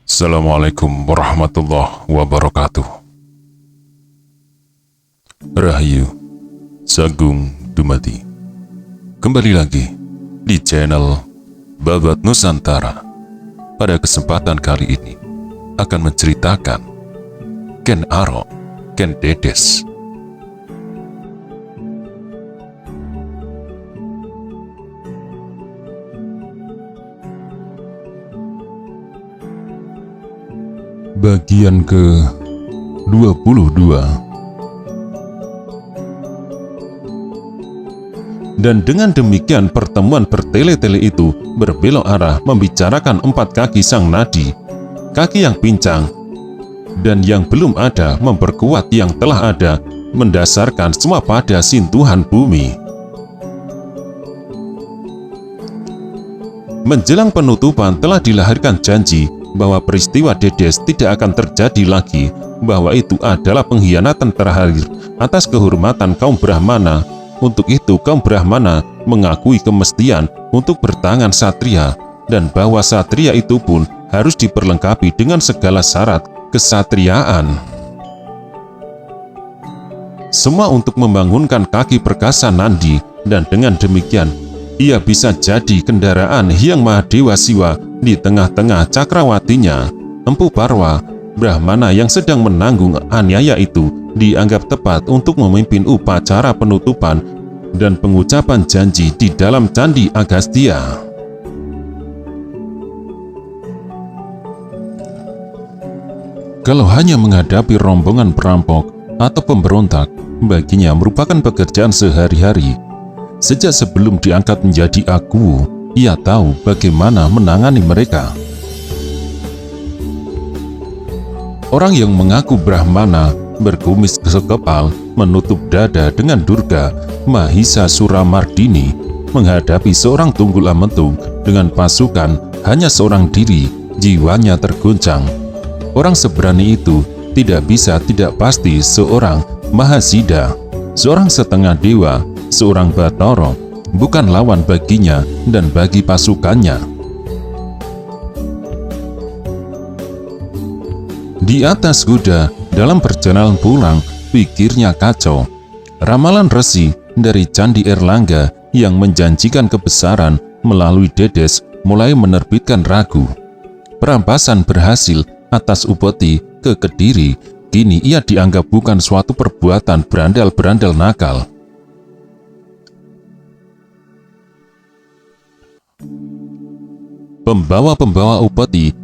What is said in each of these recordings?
Assalamualaikum warahmatullahi wabarakatuh. Rahayu, Sagung Dumadi. Kembali lagi di channel Babat Nusantara. Pada kesempatan kali ini akan menceritakan Ken Arok, Ken Dedes. Bagian ke-22. Dan dengan demikian pertemuan bertele-tele itu berbelok arah membicarakan 4 kaki sang nadi, kaki yang pincang dan yang belum ada memperkuat yang telah ada, mendasarkan semua pada sentuhan bumi. Menjelang penutupan telah dilahirkan janji bahwa peristiwa Dedes tidak akan terjadi lagi, bahwa itu adalah pengkhianatan terakhir atas kehormatan kaum Brahmana. Untuk itu kaum Brahmana mengakui kemestian untuk bertangan satria, dan bahwa satria itu pun harus diperlengkapi dengan segala syarat kesatriaan. Semua untuk membangunkan kaki perkasa Nandi, dan dengan demikian ia bisa jadi kendaraan Hyang Mahadewa Siwa di tengah-tengah cakrawatinya. Empu Parwa, Brahmana yang sedang menanggung aniaya itu, dianggap tepat untuk memimpin upacara penutupan dan pengucapan janji di dalam Candi Agastya. Kalau hanya menghadapi rombongan perampok atau pemberontak, baginya merupakan pekerjaan sehari-hari. Sejak sebelum diangkat menjadi Aku, ia tahu bagaimana menangani mereka. Orang yang mengaku Brahmana berkumis sekepal, menutup dada dengan Durga Mahisa Suramardini, menghadapi seorang Tunggul Ametung dengan pasukan hanya seorang diri, jiwanya terguncang. Orang seberani itu tidak bisa tidak pasti seorang Mahasida, seorang setengah dewa, seorang Batara, bukan lawan baginya dan bagi pasukannya. Di atas kuda, dalam perjalanan pulang, pikirnya kacau. Ramalan resi dari Candi Erlangga yang menjanjikan kebesaran melalui Dedes mulai menerbitkan ragu. Perampasan berhasil atas Upeti ke Kediri, kini ia dianggap bukan suatu perbuatan berandal-berandal nakal. Pembawa-pembawa upeti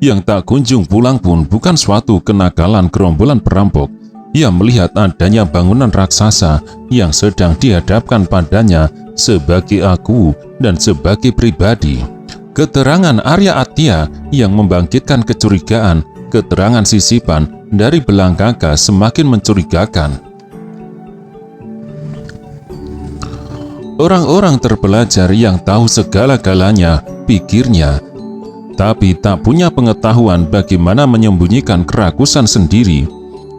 yang tak kunjung pulang pun bukan suatu kenakalan gerombolan perampok. Ia melihat adanya bangunan raksasa yang sedang dihadapkan padanya sebagai Aku dan sebagai pribadi. Keterangan Arya Atya yang membangkitkan kecurigaan, keterangan sisipan dari Belangkaka semakin mencurigakan. Orang-orang terpelajar yang tahu segala-galanya, pikirnya, tapi tak punya pengetahuan bagaimana menyembunyikan kerakusan sendiri.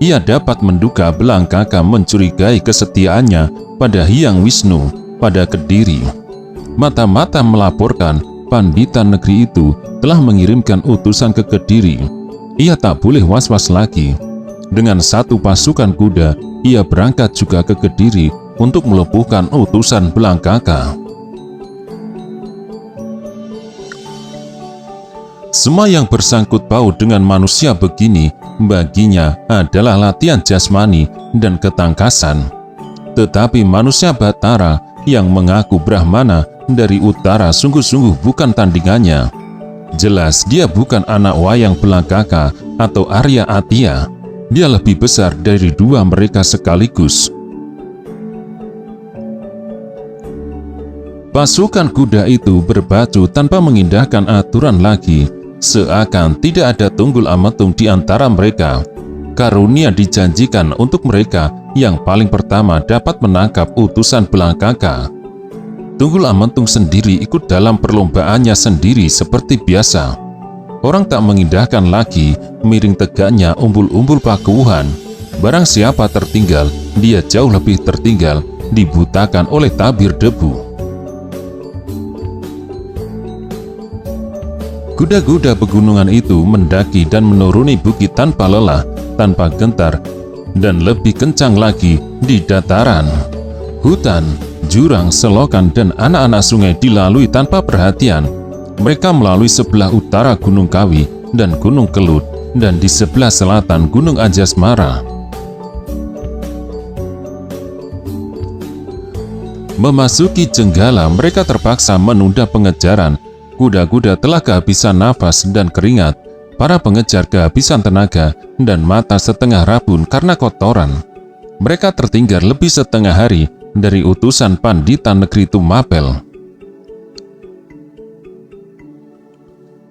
Ia dapat menduga Belangkaka mencurigai kesetiaannya pada Hyang Wisnu pada Kediri. Mata-mata melaporkan pandita negeri itu telah mengirimkan utusan ke Kediri. Ia tak boleh was-was lagi. Dengan satu pasukan kuda, ia berangkat juga ke Kediri untuk melumpuhkan utusan Belangkaka. Semua yang bersangkut paut dengan manusia begini, baginya adalah latihan jasmani dan ketangkasan. Tetapi manusia Batara yang mengaku Brahmana dari utara sungguh-sungguh bukan tandingannya. Jelas dia bukan anak wayang Belangkaka atau Arya Atya. Dia lebih besar dari dua mereka sekaligus. Pasukan kuda itu berbaju tanpa mengindahkan aturan lagi, seakan tidak ada Tunggul Ametung di antara mereka. Karunia dijanjikan untuk mereka yang paling pertama dapat menangkap utusan Belangkaka. Tunggul Ametung sendiri ikut dalam perlombaannya sendiri seperti biasa. Orang tak mengindahkan lagi miring tegaknya umbul-umbul pakuwuhan. Barang siapa tertinggal, dia jauh lebih tertinggal, dibutakan oleh tabir debu. Kuda-kuda pegunungan itu mendaki dan menuruni bukit tanpa lelah, tanpa gentar, dan lebih kencang lagi di dataran. Hutan, jurang, selokan, dan anak-anak sungai dilalui tanpa perhatian. Mereka melalui sebelah utara Gunung Kawi dan Gunung Kelut, dan di sebelah selatan Gunung Anjasmara. Memasuki Jenggala, mereka terpaksa menunda pengejaran. Kuda-kuda telah kehabisan nafas dan keringat. Para pengejar kehabisan tenaga dan mata setengah rabun karena kotoran. Mereka tertinggal lebih setengah hari dari utusan Pandita negeri Tumapel.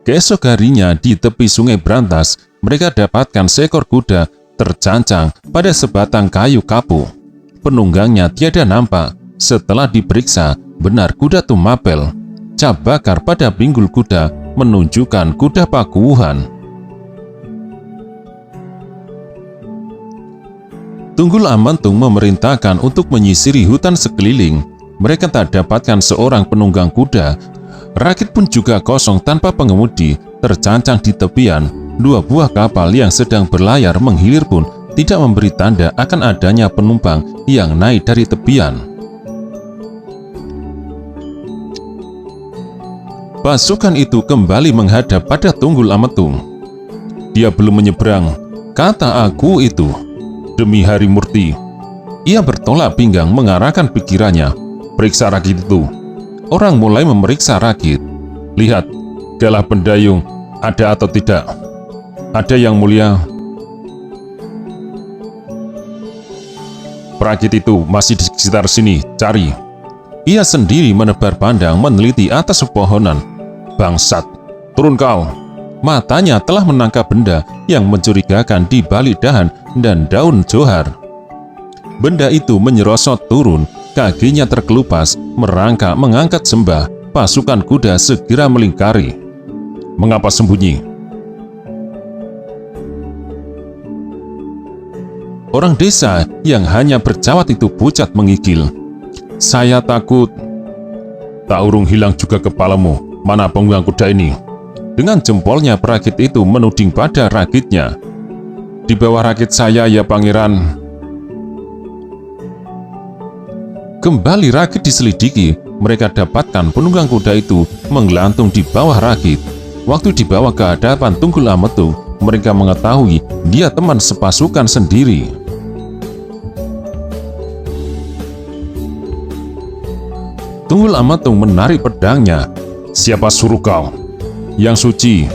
Keesok harinya di tepi Sungai Brantas, mereka dapatkan seekor kuda tercancang pada sebatang kayu kapuk. Penunggangnya tiada nampak. Setelah diperiksa, benar kuda Tumapel. Cap bakar pada pinggul kuda menunjukkan kuda Pakuwuhan. Tunggul Amantung memerintahkan untuk menyisiri hutan sekeliling. Mereka tak dapatkan seorang penunggang kuda. Rakit pun juga kosong tanpa pengemudi, tercancang di tepian. 2 buah kapal yang sedang berlayar menghilir pun tidak memberi tanda akan adanya penumpang yang naik dari tepian. Pasukan itu kembali menghadap pada Tunggul Ametung. Dia belum menyeberang, kata aku itu. Demi Hari Murti. Ia bertolak pinggang mengarahkan pikirannya. Periksa rakit itu. Orang mulai memeriksa rakit. Lihat, galah pendayung, ada atau tidak? Ada, Yang Mulia. Perakit itu masih di sekitar sini, cari. Ia sendiri menebar pandang meneliti atas pepohonan. Bangsat, turun kau. Matanya telah menangkap benda yang mencurigakan di balik dahan dan daun johar. Benda itu menyerosot turun, kakinya terkelupas, merangkak mengangkat sembah. Pasukan kuda segera melingkari. Mengapa sembunyi? Orang desa yang hanya berjawat itu pucat menggigil. Saya takut. Tak urung hilang juga kepalamu. Mana penunggang kuda ini? Dengan jempolnya perakit itu menuding pada rakitnya. Di bawah rakit saya, ya pangeran. Kembali rakit diselidiki, mereka dapatkan penunggang kuda itu menggelantung di bawah rakit. Waktu dibawa ke hadapan Tunggul Ametung, mereka mengetahui dia teman sepasukan sendiri. Tunggul Ametung menarik pedangnya. Siapa suruh kau? Yang suci,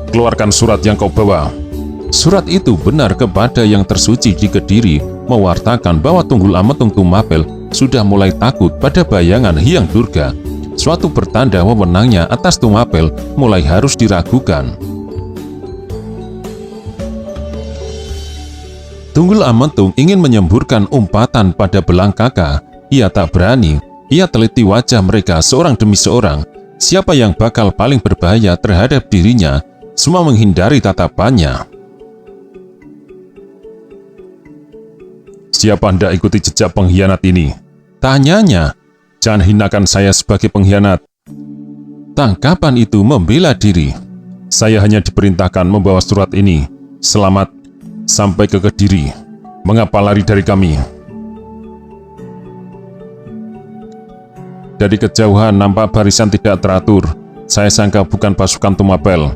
keluarkan surat yang kau bawa. Surat itu benar kepada yang tersuci di Kediri, mewartakan bahwa Tunggul Ametung Tumapel sudah mulai takut pada bayangan Hyang Durga. Suatu pertanda wewenangnya atas Tumapel mulai harus diragukan. Tunggul Ametung ingin menyemburkan umpatan pada Belangkaka. Ia tak berani. Ia teliti wajah mereka seorang demi seorang. Siapa yang bakal paling berbahaya terhadap dirinya, semua menghindari tatapannya. Siapa hendak ikuti jejak pengkhianat ini? Tanyanya. Jangan hinakan saya sebagai pengkhianat. Tangkapan itu membela diri. Saya hanya diperintahkan membawa surat ini. Selamat sampai ke Kediri. Mengapa lari dari kami? Dari kejauhan nampak barisan tidak teratur. Saya sangka bukan pasukan Tumapel.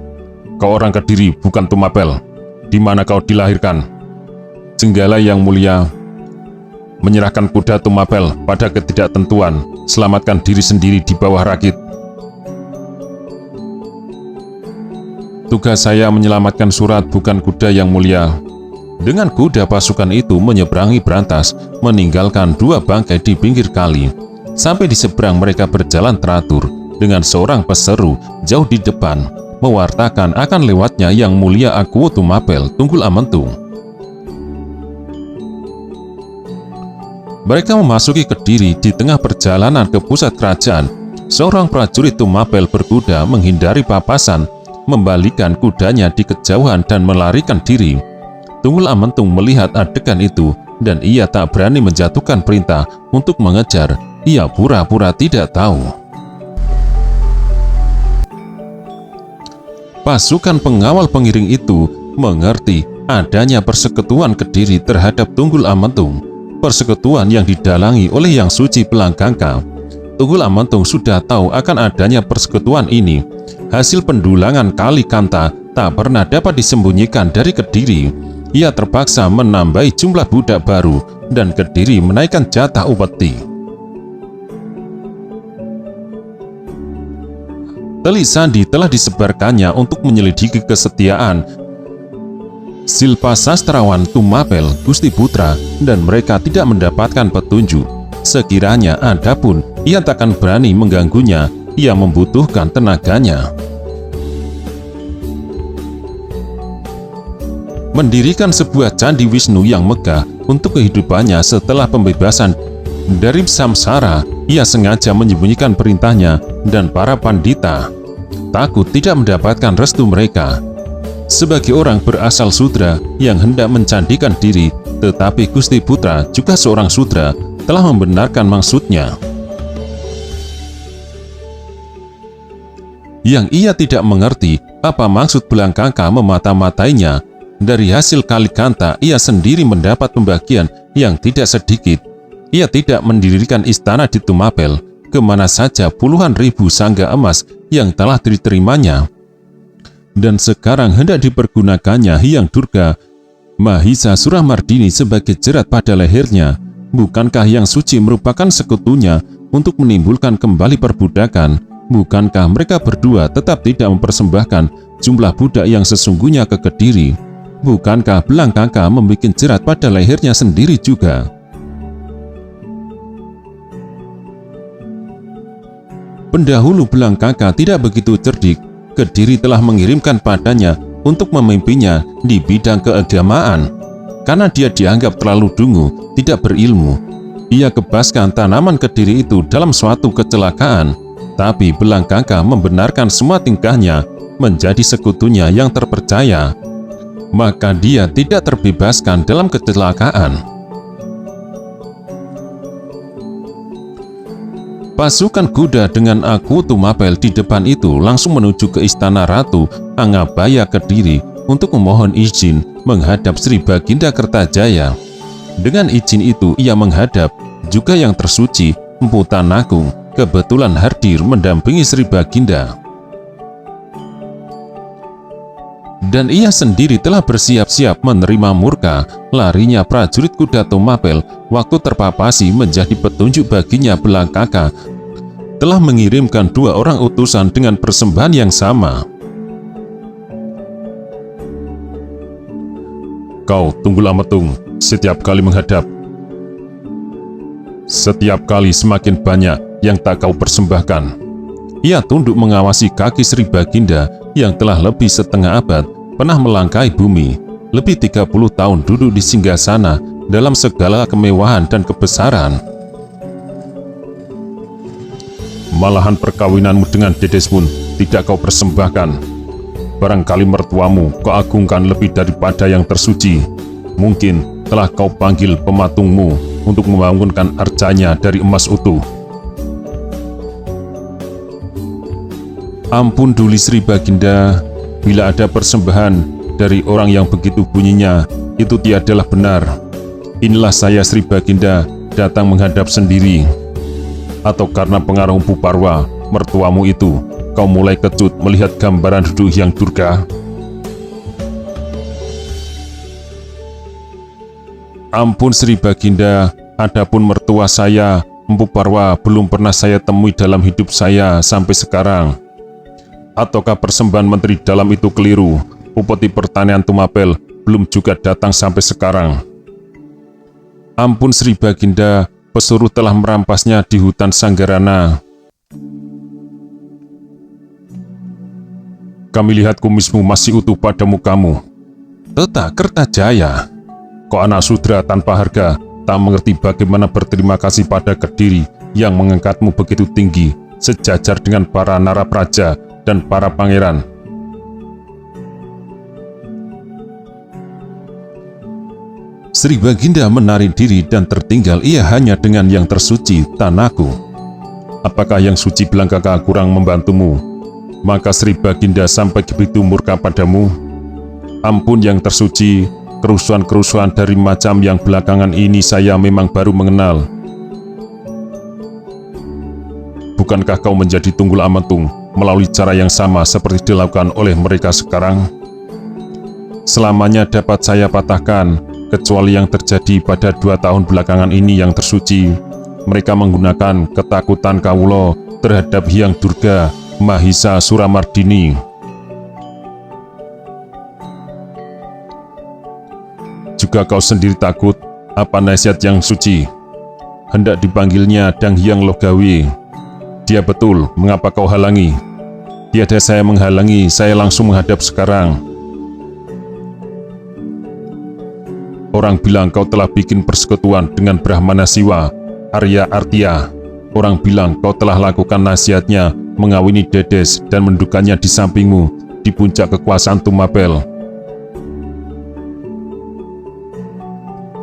Kau orang Kediri, bukan Tumapel. Di mana kau dilahirkan? Jenggala, Yang Mulia. Menyerahkan kuda Tumapel pada ketidaktentuan. Selamatkan diri sendiri di bawah rakit. Tugas saya menyelamatkan surat, bukan kuda, Yang Mulia. Dengan kuda pasukan itu menyeberangi Brantas, meninggalkan 2 bangkai di pinggir kali. Sampai di seberang mereka berjalan teratur dengan seorang peseru jauh di depan, mewartakan akan lewatnya Yang Mulia Akuwu Tumapel Tunggul Ametung. Mereka memasuki Kediri. Di tengah perjalanan ke pusat kerajaan, seorang prajurit Tumapel berkuda menghindari papasan, membalikan kudanya di kejauhan dan melarikan diri. Tunggul Ametung melihat adegan itu dan ia tak berani menjatuhkan perintah untuk mengejar. Ia pura-pura tidak tahu. Pasukan pengawal pengiring itu mengerti adanya persekutuan Kediri terhadap Tunggul Ametung, persekutuan yang didalangi oleh Yang Suci Belangkangka. Tunggul Ametung sudah tahu akan adanya persekutuan ini. Hasil pendulangan Kali Kanta tak pernah dapat disembunyikan dari Kediri. Ia terpaksa menambahi jumlah budak baru dan Kediri menaikkan jatah upeti. Telik Sandi telah disebarkannya untuk menyelidiki kesetiaan Silpa Sastrawan Tumapel Gusti Putra dan mereka tidak mendapatkan petunjuk. Sekiranya ada pun, ia takkan berani mengganggunya, ia membutuhkan tenaganya. Mendirikan sebuah candi Wisnu yang megah untuk kehidupannya setelah pembebasan dari samsara, ia sengaja menyembunyikan perintahnya dan para pandita takut tidak mendapatkan restu mereka. Sebagai orang berasal Sudra yang hendak mencandikan diri, tetapi Gusti Putra juga seorang Sudra telah membenarkan maksudnya. Yang ia tidak mengerti apa maksud Belangkangka memata-matainya. Dari hasil Kali Kanta, ia sendiri mendapat pembagian yang tidak sedikit. Ia tidak mendirikan istana di Tumapel, kemana saja puluhan ribu sangga emas yang telah diterimanya. Dan sekarang hendak dipergunakannya Hyang Durga Mahisa Suramardini sebagai jerat pada lehernya. Bukankah Yang Suci merupakan sekutunya untuk menimbulkan kembali perbudakan? Bukankah mereka berdua tetap tidak mempersembahkan jumlah budak yang sesungguhnya ke Kediri? Bukankah Belangkangka membuat jerat pada lehernya sendiri juga? Pendahulu Belangkangka tidak begitu cerdik. Kediri telah mengirimkan padanya untuk memimpinnya di bidang keagamaan. Karena dia dianggap terlalu dungu, tidak berilmu, ia kebaskan tanaman Kediri itu dalam suatu kecelakaan. Tapi Belangkangka membenarkan semua tingkahnya menjadi sekutunya yang terpercaya. Maka dia tidak terbebaskan dalam kecelakaan. Pasukan kuda dengan Aku Tumapel di depan itu langsung menuju ke istana Ratu Angabaya Kediri untuk memohon izin menghadap Sri Baginda Kertajaya. Dengan izin itu ia menghadap juga yang tersuci Empu Tanagung. Kebetulan hadir mendampingi Sri Baginda. Dan ia sendiri telah bersiap-siap menerima murka. Larinya prajurit kuda Tumapel waktu terpapasi menjadi petunjuk baginya. Belangkangka telah mengirimkan 2 orang utusan dengan persembahan yang sama. Kau Tunggul Ametung, setiap kali menghadap, setiap kali semakin banyak yang tak kau persembahkan. Ia tunduk mengawasi kaki Sri Baginda yang telah lebih setengah abad pernah melangkahi bumi, lebih 30 tahun duduk di singgasana dalam segala kemewahan dan kebesaran. Malahan perkawinanmu dengan Dedes pun tidak kau persembahkan. Barangkali mertuamu kau agungkan lebih daripada yang tersuci. Mungkin telah kau panggil pematungmu untuk membangunkan arcanya dari emas utuh. Ampun Duli Sri Baginda, bila ada persembahan dari orang yang begitu bunyinya, itu tiadalah benar. Inilah saya Sri Baginda datang menghadap sendiri. Atau karena pengaruh Empu Parwa, mertuamu itu, kau mulai kecut melihat gambaran duduk Hyang Durga? Ampun Sri Baginda, adapun mertua saya, Empu Parwa, belum pernah saya temui dalam hidup saya sampai sekarang. Ataukah persembahan menteri dalam itu keliru? Upeti Pertanian Tumapel belum juga datang sampai sekarang. Ampun Sri Baginda, pesuruh telah merampasnya di hutan Sanggarana. Kami lihat kumismu masih utuh pada mukamu. Teta Kertajaya, kau anak sudra tanpa harga, tak mengerti bagaimana berterima kasih pada Kediri yang mengangkatmu begitu tinggi, sejajar dengan para narapraja dan para pangeran. Sri Baginda menarik diri dan tertinggal. Ia hanya dengan yang tersuci, Tanaku. Apakah yang suci Belangkangka kurang membantumu? maka Sri Baginda sampai begitu murka padamu? Ampun yang tersuci, kerusuhan-kerusuhan dari macam yang belakangan ini saya memang baru mengenal. Bukankah kau menjadi Tunggul Ametung melalui cara yang sama seperti dilakukan oleh mereka sekarang? Selamanya dapat saya patahkan, kecuali yang terjadi pada 2 tahun belakangan ini yang tersuci. Mereka menggunakan ketakutan kawula terhadap Hyang Durga Mahisa Suramardini. Juga kau sendiri takut apa nasihat yang suci? Hendak dipanggilnya Dang Hyang Logawi. Dia betul, mengapa kau halangi? Tiada saya menghalangi, saya langsung menghadap sekarang. Orang bilang kau telah bikin persekutuan dengan Brahmana Siwa, Arya Artia. Orang bilang kau telah lakukan nasihatnya, mengawini Dedes dan mendukannya di sampingmu, di puncak kekuasaan Tumapel.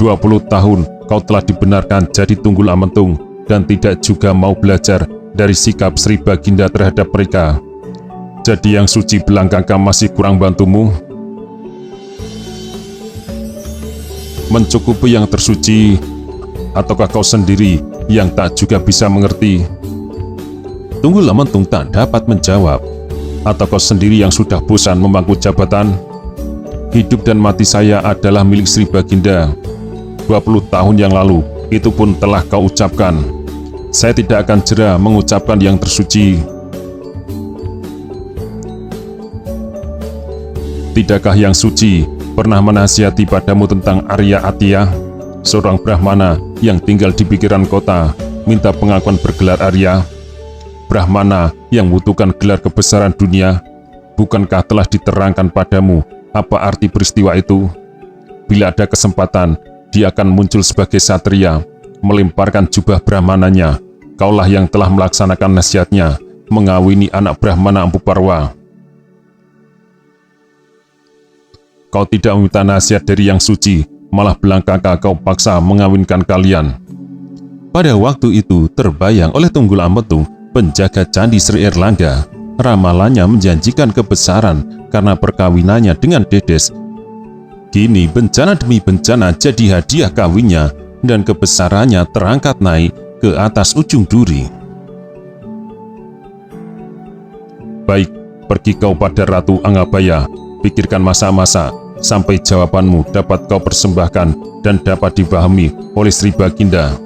20 tahun kau telah dibenarkan jadi Tunggul Ametung dan tidak juga mau belajar dari sikap Sri Baginda terhadap mereka. Jadi yang suci belangkangkah masih kurang bantumu? Mencukupi yang tersuci, ataukah kau sendiri yang tak juga bisa mengerti? Tunggul Ametung tak dapat menjawab. Atau kau sendiri yang sudah bosan memangku jabatan? Hidup dan mati saya adalah milik Sri Baginda. 20 tahun yang lalu, itu pun telah kau ucapkan. Saya tidak akan jera mengucapkan yang tersuci. Tidakkah yang suci pernah menasihati padamu tentang Arya Atia, seorang Brahmana yang tinggal di pinggiran kota, minta pengakuan bergelar Arya? Brahmana yang membutuhkan gelar kebesaran dunia. Bukankah telah diterangkan padamu apa arti peristiwa itu? Bila ada kesempatan, dia akan muncul sebagai satria, melemparkan jubah Brahmananya. Kaulah yang telah melaksanakan nasihatnya, mengawini anak Brahmana Empu Parwa. Kau tidak meminta nasihat dari yang suci, malah belangkangkah kau paksa mengawinkan kalian. Pada waktu itu terbayang oleh Tunggul Ametung, penjaga Candi Sri Erlangga. Ramalannya menjanjikan kebesaran karena perkawinannya dengan Dedes. Kini bencana demi bencana jadi hadiah kawinnya, dan kebesarannya terangkat naik ke atas ujung duri. Baik, pergi kau pada Ratu Anggabaya, pikirkan masa-masa sampai jawabanmu dapat kau persembahkan dan dapat dipahami oleh Sri Baginda.